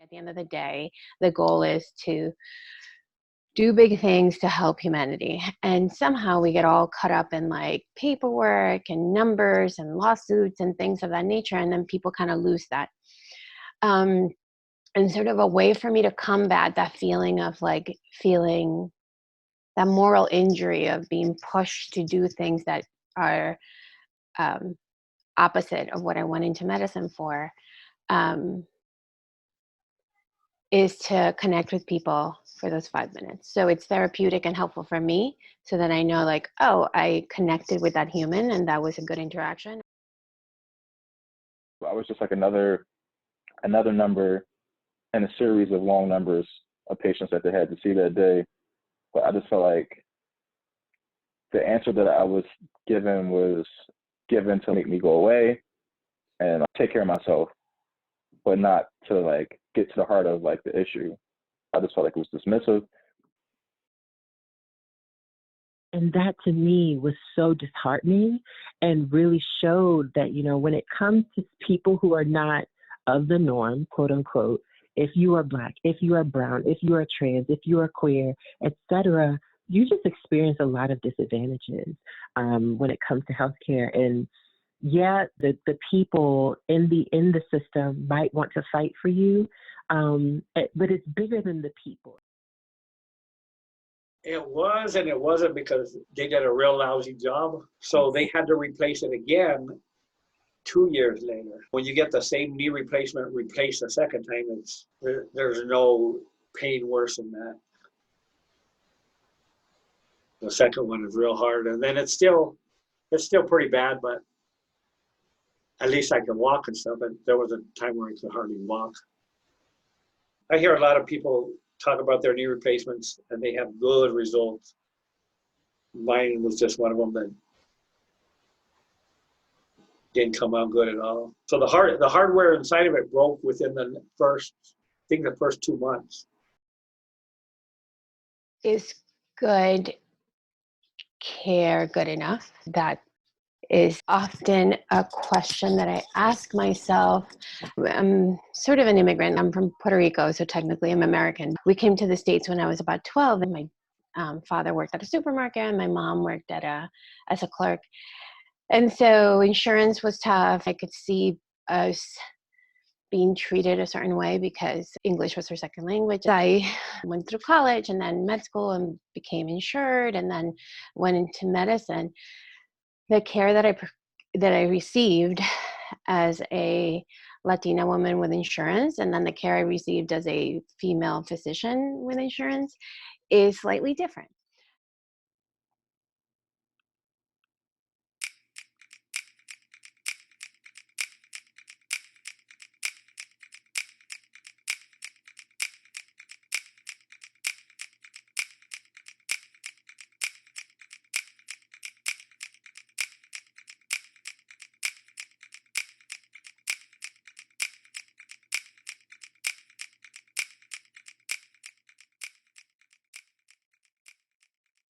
At the end of the day, the goal is to do big things to help humanity. And somehow we get all caught up in like paperwork and numbers and lawsuits and things of that nature. And then people kind of lose that. And sort of a way for me to combat that feeling of like feeling that moral injury of being pushed to do things that are opposite of what I went into medicine for, is to connect with people for those 5 minutes. So it's therapeutic and helpful for me so that I know like, oh, I connected with that human and that was a good interaction. I was just like another number in a series of long numbers of patients that they had to see that day. But I just felt like the answer that I was given to make me go away and take care of myself, but not to like get to the heart of like the issue. I just felt like it was dismissive. And that to me was so disheartening and really showed that, you know, when it comes to people who are not of the norm, quote unquote, if you are Black, if you are brown, if you are trans, if you are queer, etc., you just experience a lot of disadvantages when it comes to healthcare. And yeah, the people in the system might want to fight for you, but it's bigger than the people. It was and it wasn't, because they did a real lousy job. So they had to replace it again 2 years later. When you get the same knee replacement replaced a second time, there's no pain worse than that. The second one is real hard, and then it's still pretty bad, but at least I can walk and stuff. But there was a time where I could hardly walk. I hear a lot of people talk about their knee replacements and they have good results. Mine was just one of them that didn't come out good at all. So the hardware inside of it broke within the first 2 months. Is good care good enough? That is often a question that I ask myself. I'm sort of an immigrant. I'm from Puerto Rico, so technically I'm American. We came to the States when I was about 12, and my father worked at a supermarket, and my mom worked as a clerk. And so insurance was tough. I could see us being treated a certain way because English was her second language. I went through college and then med school and became insured, and then went into medicine. The care that I received as a Latina woman with insurance, and then the care I received as a female physician with insurance, is slightly different.